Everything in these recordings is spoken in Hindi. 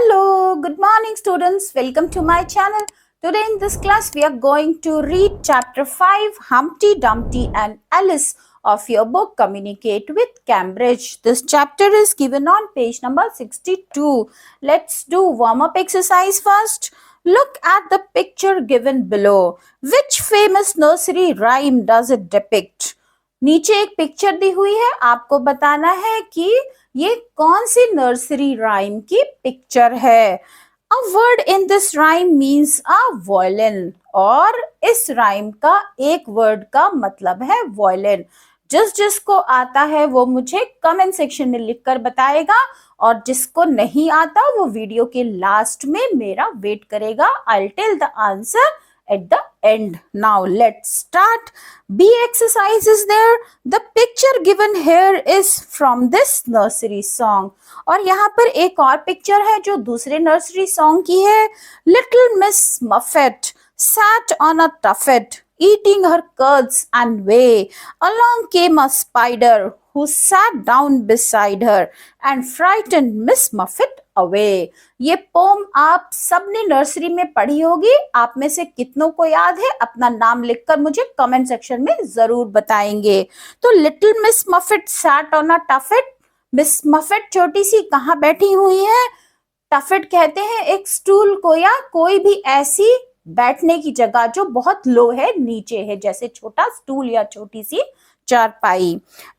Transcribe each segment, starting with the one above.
Hello, good morning students. Welcome to my channel. Today in this class we are going to read chapter 5 Humpty Dumpty and Alice of your book Communicate with Cambridge. This chapter is given on page number 62. Let's do warm up exercise first. Look at the picture given below. Which famous nursery rhyme does it depict? नीचे एक पिक्चर दी हुई है, आपको बताना है कि ये कौन सी नर्सरी राइम की पिक्चर है. A word in this rhyme means a violin और इस राइम का एक वर्ड का मतलब है वॉयलिन. जिसको आता है वो मुझे कमेंट सेक्शन में लिखकर बताएगा और जिसको नहीं आता वो वीडियो के लास्ट में मेरा वेट करेगा. I will tell the answer at the end. Now let's start. B exercise is there. The picture given here is from this nursery song. और यहाँ पर एक और पिक्चर है जो दूसरे नर्सरी सॉन्ग की है. Little Miss Muffet sat on a tuffet eating her curds and whey. Along came a spider who sat down beside her and frightened Miss Muffet away. ये पोम आप सबने नर्सरी में पढ़ी होगी. आप में से कितनों को याद है? अपना नाम लिखकर मुझे कमेंट सेक्शन में जरूर बताएंगे. तो little Miss Muffet sat on a tuffet. Miss Muffet छोटी सी कहाँ बैठी हुई है? टफेट कहते हैं एक स्टूल को या कोई भी ऐसी बैठने की जगह जो बहुत लो है, नीचे है, जैसे छोटा स्टूल या छोटी सी चारपाई.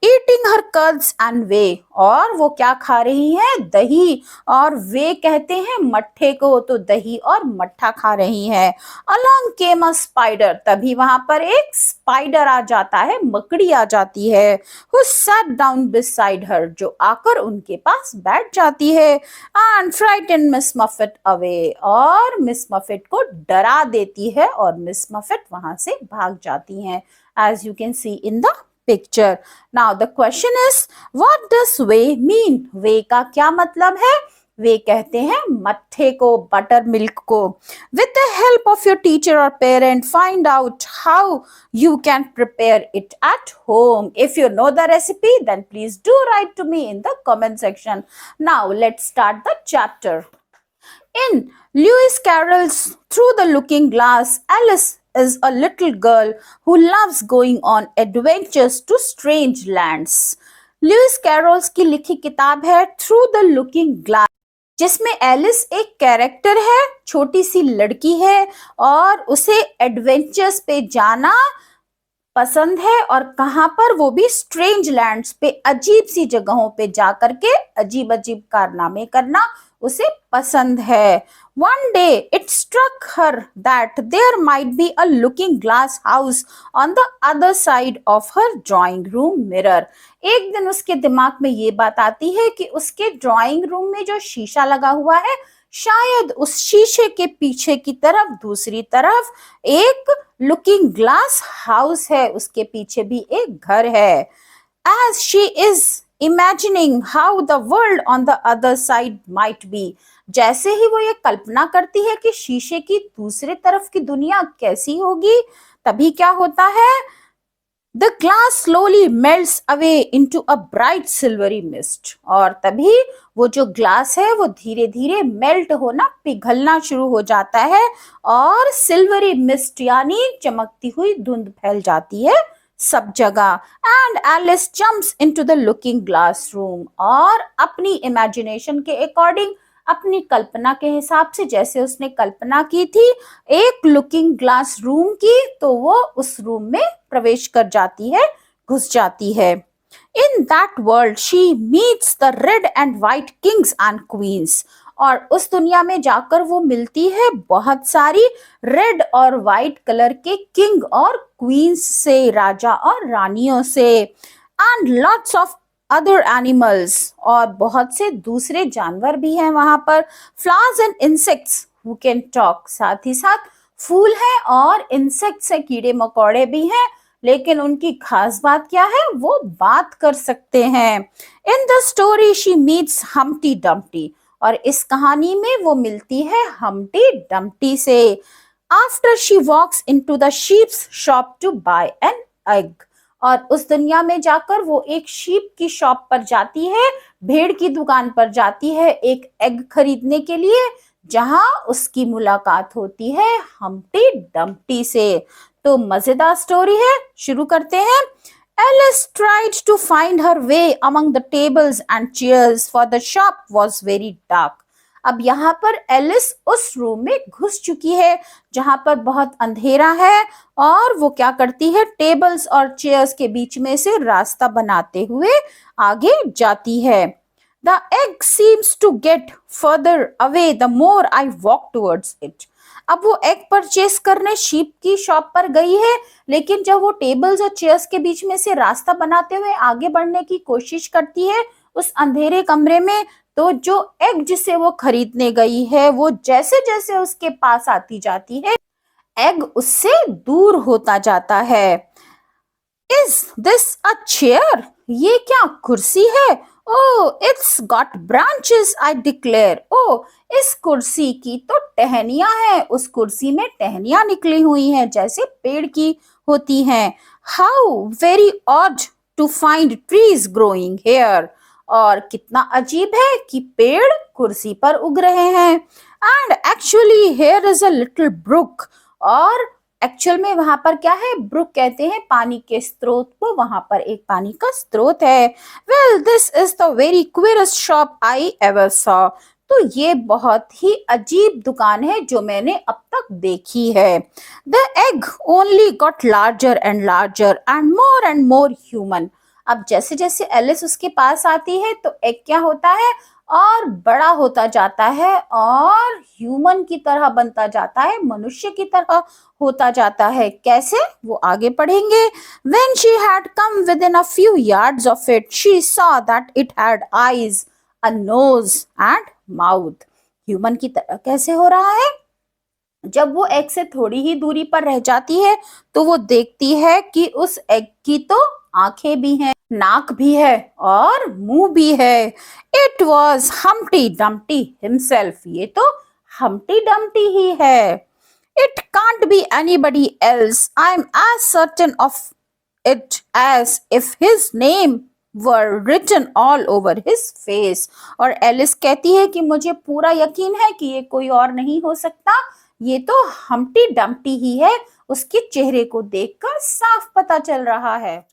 ईटिंग हर कर्ड्स एंड वे. और वो क्या खा रही है? दही. और वे कहते हैं मट्ठे को, तो दही और मट्ठा खा रही है. Along came a spider. तभी वहां पर एक स्पाइडर आ जाता है, मकड़ी आ जाती है. Who sat down beside her. जो आकर उनके पास बैठ जाती है. And frightened Miss Muffet away. और मिस मफेट को डरा देती है और मिस मफेट वहां से भाग जाती हैं. As you can see in the picture. Now the question is, what does whey mean? Whey का क्या मतलब है? वे कहते हैं मट्ठे को, बटर मिल्क को. With the help of your teacher or parent, find out how you can prepare it at home. If you know the recipe, then please do write to me in the comment section. Now let's start the chapter. In Lewis Carroll's Through the Looking Glass, Alice is a little girl who loves going on adventures to strange lands. Lewis Carroll की लिखी किताब है Through the Looking Glass, जिसमें एलिस एक कैरेक्टर है, छोटी सी लड़की है और उसे एडवेंचर्स पे जाना पसंद है. और कहां पर? वो भी स्ट्रेंज लैंड्स पे, अजीब सी जगहों पे जाकर के अजीब अजीब कारनामे करना उसे पसंद है. One day it struck her that there might be a looking glass house on the other side of her drawing room mirror. एक दिन उसके दिमाग में ये बात आती है कि उसके ड्राइंग रूम में जो शीशा लगा हुआ है, शायद उस शीशे के पीछे की तरफ, दूसरी तरफ एक लुकिंग ग्लास हाउस है. उसके पीछे भी एक घर है. As she is imagining how the world on the other side might be. जैसे ही वो ये कल्पना करती है कि शीशे की दूसरे तरफ की दुनिया कैसी होगी, तभी क्या होता है? The glass slowly melts away into a bright silvery mist. और तभी वो जो ग्लास है वो धीरे धीरे मेल्ट होना, पिघलना शुरू हो जाता है और सिल्वरी मिस्ट यानी चमकती हुई धुंध फैल जाती है सब जगह. And Alice jumps into the looking glass room. और अपनी इमेजिनेशन के अकॉर्डिंग, अपनी कल्पना के हिसाब से, जैसे उसने कल्पना की थी एक लुकिंग ग्लास रूम की, तो वो उस रूम में प्रवेश कर जाती है, घुस जाती है. In that world she meets the red and white kings and queens. और उस दुनिया में जाकर वो मिलती है बहुत सारी रेड और व्हाइट कलर के किंग और क्वींस से, राजा और रानियों से. And lots of other animals. और बहुत से दूसरे जानवर भी हैं वहां पर. Flowers and insects who can talk. साथ ही साथ फूल हैं और इंसेक्ट्स हैं, कीड़े मकोड़े भी हैं, लेकिन उनकी खास बात क्या है? वो बात कर सकते हैं. In the story she meets Humpty Dumpty. और इस कहानी में वो मिलती है हम्टी डम्टी से. After she walks into the sheep's shop to buy an egg. और उस दुनिया में जाकर वो एक शीप की शॉप पर जाती है, भेड़ की दुकान पर जाती है एक एग खरीदने के लिए, जहां उसकी मुलाकात होती है हम्प्टी डम्प्टी से। तो मजेदार स्टोरी है, शुरू करते हैं। Alice tried to find her way among the tables and chairs, for the shop was very dark. अब यहाँ पर एलिस उस रूम में घुस चुकी है जहां पर बहुत अंधेरा है, और वो क्या करती है, टेबल्स और चेयर्स के बीच में से रास्ता बनाते हुए आगे जाती है। The egg seems to get further away the more I walk towards it. अब वो एग परचेस करने शीप की शॉप पर गई है, लेकिन जब वो टेबल्स और चेयर्स के बीच में से रास्ता बनाते हुए आगे बढ़ने की कोशिश करती है उस अंधेरे कमरे में, तो जो एग जिसे वो खरीदने गई है वो जैसे जैसे उसके पास आती जाती है, एग उससे दूर होता जाता है। Is this a chair? ये क्या कुर्सी है? Oh it's got branches I declare. ओ इस कुर्सी की तो टहनियां हैं, उस कुर्सी में टहनियां निकली हुई हैं जैसे पेड़ की होती हैं। How very odd to find trees growing here. और कितना अजीब है कि पेड़ कुर्सी पर उग रहे हैं। And actually here is a little brook. और एक्चुअल में वहां पर क्या है, ब्रुक कहते हैं पानी के स्रोत को, वहां पर एक पानी का स्रोत है। Well this is the very queerest shop I ever saw. तो ये बहुत ही अजीब दुकान है जो मैंने अब तक देखी है। The egg only got larger and more human. अब जैसे जैसे एलिस उसके पास आती है तो एग क्या होता है, और बड़ा होता जाता है और ह्यूमन की तरह बनता जाता है, मनुष्य की तरह होता जाता है। कैसे, वो आगे पढ़ेंगे। When she had come within a few yards of it, she saw that it had eyes, a nose and mouth. Human की तरह कैसे हो रहा है? जब वो एग से थोड़ी ही दूरी पर रह जाती है तो वो देखती है कि उस एग की तो आंखें भी हैं, नाक भी है और मुंह भी है। It was Humpty Dumpty himself. ये तो हम्प्टी डम्प्टी ही है। It can't be anybody else, I am as certain of it as if his name were written all over his face. और एलिस कहती है कि मुझे पूरा यकीन है कि ये कोई और नहीं हो सकता, ये तो हम्प्टी डम्प्टी ही है, उसके चेहरे को देखकर साफ पता चल रहा है।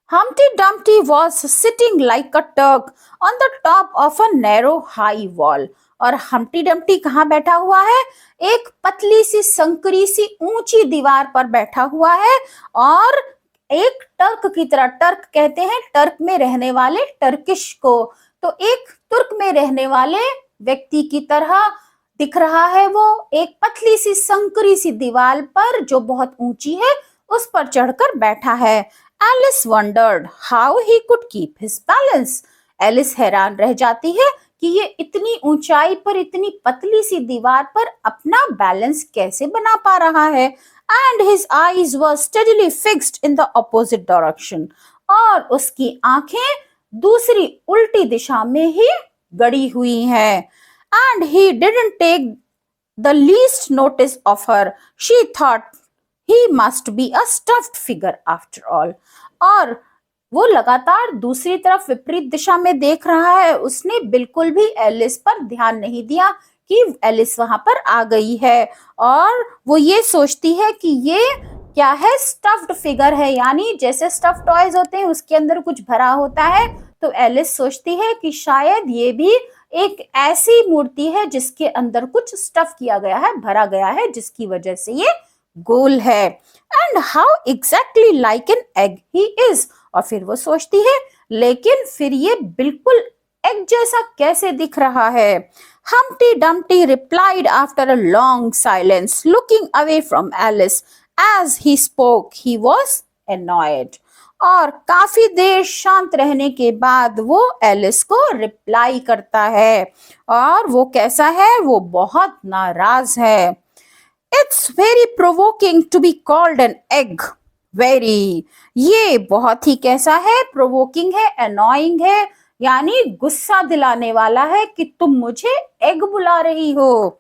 Humpty Dumpty was sitting like a Turk on the top of a narrow high wall. और हम्प्टी डम्प्टी कहाँ बैठा हुआ है? एक पतली सी संकरी सी ऊंची दीवार पर बैठा हुआ है, और एक टर्क की तरह, टर्क कहते हैं टर्क में रहने वाले, टर्किश को, तो एक तुर्क में रहने वाले व्यक्ति की तरह दिख रहा है। वो एक पतली सी संकरी सी दीवार पर जो बहुत ऊंची है उस पर चढ़कर बैठा है। Alice wondered how he could keep his balance. Alice हैरान रह जाती है कि ये इतनी ऊंचाई पर, इतनी पतली सी दीवार पर अपना बैलेंस कैसे बना पा रहा है। And his eyes were steadily fixed in the opposite direction. और उसकी आंखें दूसरी उल्टी दिशा में ही गड़ी हुई हैं। And he didn't take the least notice of her. She thought he must be a stuffed figure after all. और वो लगातार दूसरी तरफ विपरीत दिशा में देख रहा है। उसने बिल्कुल भी एलिस पर ध्यान नहीं दिया कि एलिस वहां पर आ गई है, और वो ये सोचती है कि ये क्या है, स्टफ्ड फिगर है, यानी जैसे स्टफ टॉयज होते हैं उसके अंदर कुछ भरा होता है। तो एलिस सोचती है कि शायद ये भी एक ऐसी मूर्ति है जिसके अंदर कुछ स्टफ किया गया है, भरा गया है, जिसकी वजह से ये गोल है। And how exactly like an egg he is. और फिर वो सोचती है लेकिन फिर ये बिल्कुल एग जैसा कैसे दिख रहा है। Humpty Dumpty replied after a long silence, looking away from Alice. As he spoke he was annoyed. और काफी देर शांत रहने के बाद वो एलिस को रिप्लाई करता है, और वो कैसा है, वो बहुत नाराज है। It's very provoking to be called an egg. Very, ये बहुत ही कैसा है, प्रोवोकिंग है, अनोइंग है, यानी गुस्सा दिलाने वाला है कि तुम मुझे एग बुला रही हो।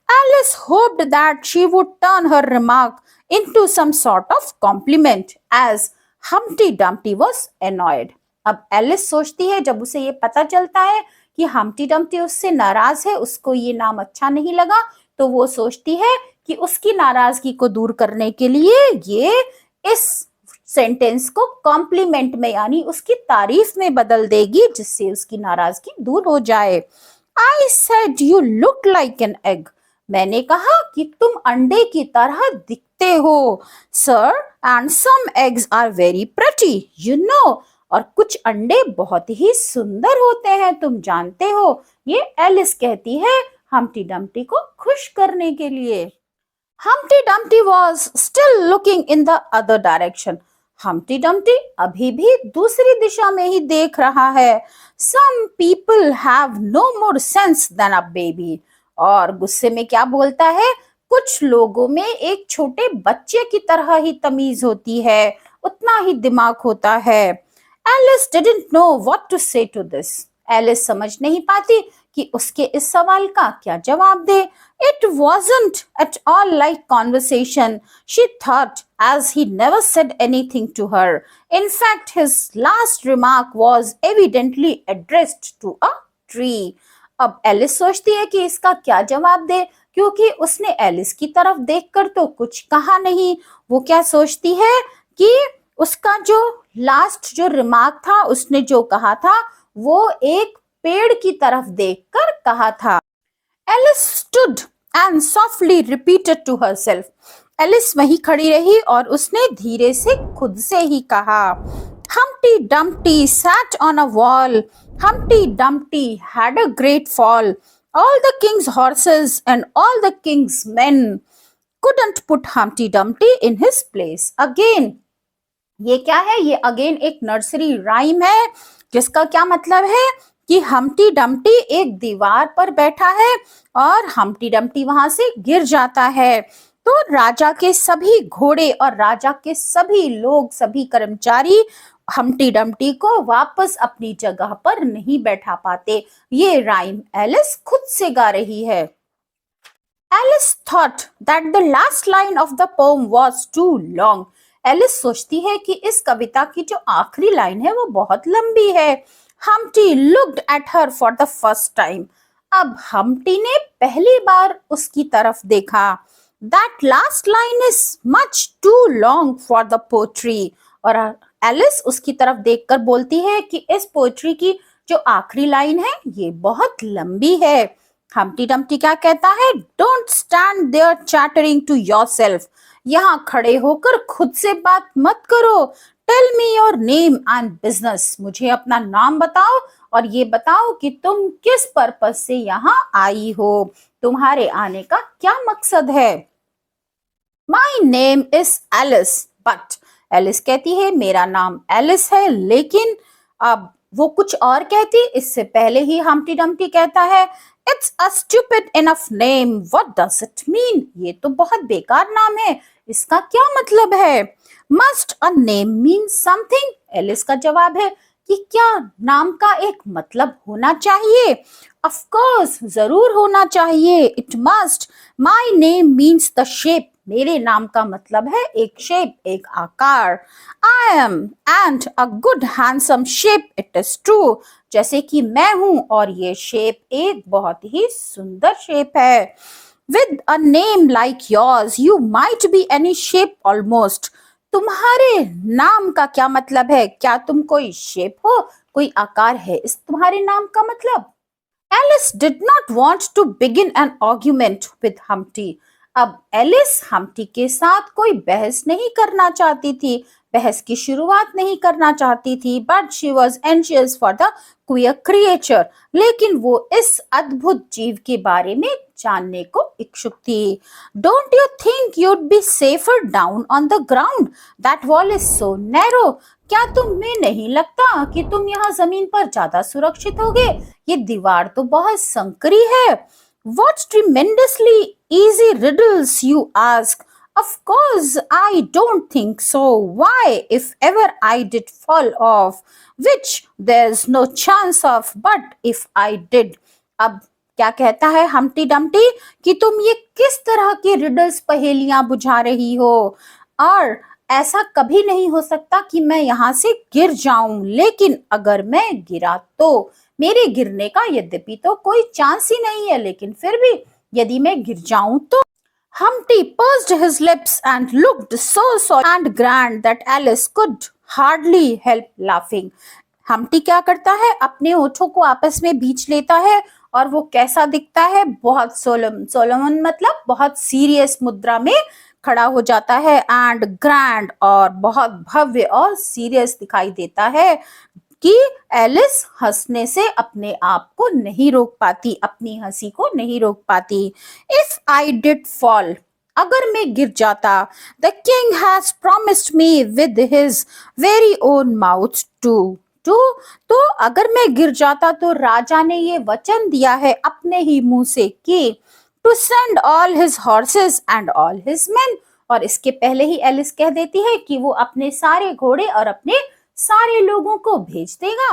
Alice hoped that she would turn her remark into some sort of compliment, as Humpty Dumpty was annoyed. अब एलिस सोचती है, जब उसे ये पता चलता है कि हम्प्टी डम्प्टी उससे नाराज है, उसको ये नाम अच्छा नहीं लगा, तो वो सोचती है कि उसकी नाराजगी को दूर करने के लिए ये इस सेंटेंस को कॉम्प्लीमेंट में यानी उसकी तारीफ में बदल देगी, जिससे उसकी नाराजगी दूर हो जाए। I said you look like an egg. मैंने कहा कि तुम अंडे की तरह दिखते हो। Sir, and some eggs are very pretty, you know. और कुछ अंडे बहुत ही सुंदर होते हैं, तुम जानते हो। ये एलिस कहती है हम्प्टी डम्प्टी को खुश करने के लिए। Humpty Dumpty was still looking in the other direction. Humpty Dumpty अभी भी दूसरी दिशा में ही देख रहा है। Some people have no more sense than a baby. और गुस्से में क्या बोलता है, कुछ लोगों में एक छोटे बच्चे की तरह ही तमीज होती है, उतना ही दिमाग होता है। Alice didn't know what to say to this. Alice समझ नहीं पाती कि उसके इस सवाल का क्या जवाब दे। It wasn't at all like conversation, she thought, as he never said anything to her. In fact, his last remark was evidently addressed to a tree. अब एलिस सोचती है कि इसका क्या जवाब दे, क्योंकि उसने एलिस की तरफ देखकर तो कुछ कहा नहीं। वो क्या सोचती है कि उसका जो लास्ट जो रिमार्क था, उसने जो कहा था, वो एक पेड़ की तरफ देखकर कहा था। Alice stood and softly repeated to herself. Alice वहीं खड़ी रही और उसने धीरे से खुद से ही कहा, Humpty Dumpty sat on a wall. Humpty Dumpty had a great fall. All the king's horses and all the king's men couldn't put Humpty Dumpty in his place. Again, ये क्या है, ये अगेन एक नर्सरी राइम है, जिसका क्या मतलब है कि हम्प्टी डम्प्टी एक दीवार पर बैठा है और हम्प्टी डम्प्टी वहां से गिर जाता है। तो राजा के सभी घोड़े और राजा के सभी लोग, सभी कर्मचारी हम्प्टी डम्प्टी को वापस अपनी जगह पर नहीं बैठा पाते। ये राइम एलिस खुद से गा रही है। Alice thought that the last line of the poem was too long. Alice सोचती है कि इस कविता की जो आखिरी लाइन है वो बहुत लंबी है। Humpty looked at her for the first time. अब हम्प्टी ने पहली बार उसकी तरफ देखा। That last line is much too long for the poetry. और एलिस उसकी तरफ देखकर बोलती है कि इस पोएट्री की जो आखिरी लाइन है ये बहुत लंबी है। हम्प्टी डम्प्टी क्या कहता है, don't stand there chattering to yourself. यहाँ खड़े होकर खुद से बात मत करो। Tell me your name and business. मुझे अपना नाम बताओ और ये बताओ कि तुम किस पर्पस से यहाँ आई हो, तुम्हारे आने का क्या मकसद है। My name is Alice, but Alice कहती है मेरा नाम एलिस है, लेकिन अब वो कुछ और कहती, इससे पहले ही हम्प्टी डम्प्टी कहता है it's a stupid enough name, what does it mean. ये तो बहुत बेकार नाम है, इसका क्या मतलब है। Must a name mean something. Alice का जवाब है कि क्या नाम का एक मतलब होना चाहिए। ऑफ कोर्स, जरूर होना चाहिए। It must. My name means the shape. मेरे नाम का मतलब है एक शेप, एक आकार। I am and a good handsome shape, it is true. जैसे कि मैं हूं और ये शेप एक बहुत ही सुंदर शेप है। With a name like yours you might be any shape almost. तुम्हारे नाम का क्या मतलब है, क्या तुम कोई शेप हो, कोई आकार है इस तुम्हारे नाम का मतलब। Alice did not want to begin an argument with Humpty. अब एलिस हम्प्टी के साथ कोई बहस नहीं करना चाहती थी, बहस की शुरुआत नहीं करना चाहती थी, but she was anxious for the queer creature. लेकिन वो इस अद्भुत जीव के बारे में जानने को इच्छुक थी। Don't you think you'd be safer down on the ground, that wall is so narrow. क्या तुम्हें नहीं लगता कि तुम यहाँ जमीन पर ज्यादा सुरक्षित होगे, ये दीवार तो बहुत संकरी है। What tremendously easy riddles you ask. Of course, I don't think so. Why, if ever I did fall off, which there's no chance of, but if I did. अब क्या कहता है हम्प्टी डम्प्टी कि तुम ये किस तरह की रिडल्स पहेलियां बुझा रही हो, और ऐसा कभी नहीं हो सकता कि मैं यहाँ से गिर जाऊं, लेकिन अगर मैं गिरा तो मेरे गिरने का यद्यपि तो कोई चांस ही नहीं है, लेकिन फिर भी यदि मैं गिर जाऊं तो। Humpty pursed his lips and looked so solemn and grand that Alice could hardly help laughing. Humpty क्या करता है, अपने ओठों को आपस में बीच लेता है और वो कैसा दिखता है, बहुत सोलोमन मतलब बहुत सीरियस मुद्रा में खड़ा हो जाता है, एंड ग्रैंड और बहुत भव्य और सीरियस दिखाई देता है कि एलिस हंसने से अपने आप को नहीं रोक पाती, अपनी हंसी को नहीं रोक पाती। इफ आई डिड फॉल, अगर मैं गिर जाता, the king has promised me with his very own mouth to तो अगर मैं गिर जाता तो राजा ने ये वचन दिया है अपने ही मुंह से कि to send all his horses and all his men, और इसके पहले ही एलिस कह देती है कि वो अपने सारे घोड़े और अपने सारे लोगों को भेज देगा।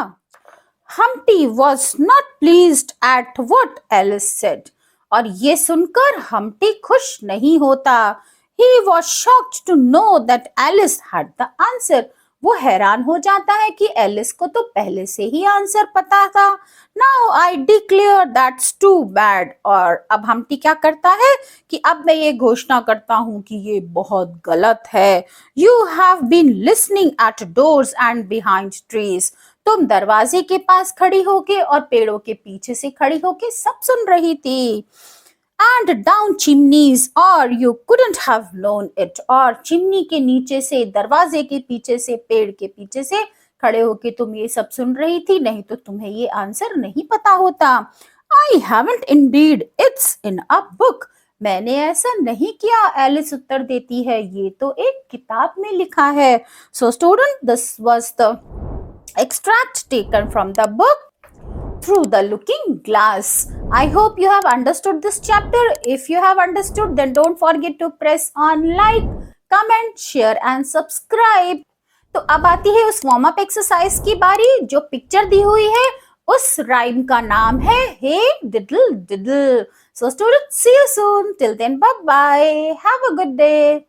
Humpty was not pleased at what Alice said, और ये सुनकर हम्प्टी खुश नहीं होता। He was shocked to know that Alice had the answer, वो हैरान हो जाता है कि एलिस को तो पहले से ही आंसर पता था। Now I declare that's too bad, और अब हम्प्टी क्या करता है कि अब मैं ये घोषणा करता हूं कि ये बहुत गलत है। You have been listening at doors and behind trees, तुम दरवाजे के पास खड़ी होके और पेड़ों के पीछे से खड़ी होके सब सुन रही थी। And down chimneys, or you couldn't have known it, और चिमनी के नीचे से, दरवाजे के पीछे से, पेड़ के पीछे से खड़े होके तुम ये सब सुन रही थी, नहीं तो तुम्हें ये आंसर नहीं पता होता। I haven't indeed, it's in a book, मैंने ऐसा नहीं किया, एलिस उत्तर देती है, ये तो एक किताब में लिखा है। So student, this was the extract taken from the book Through the Looking Glass. I hope you have understood this chapter. If you have understood, then don't forget to press on like, comment, share and subscribe. तो अब आती है उस वार्म अप एक्सरसाइज की बारी। जो पिक्चर दी हुई है उस राइम का नाम है हे डिडल डिडल। So students, see you soon. Till then, bye bye. Have a good day.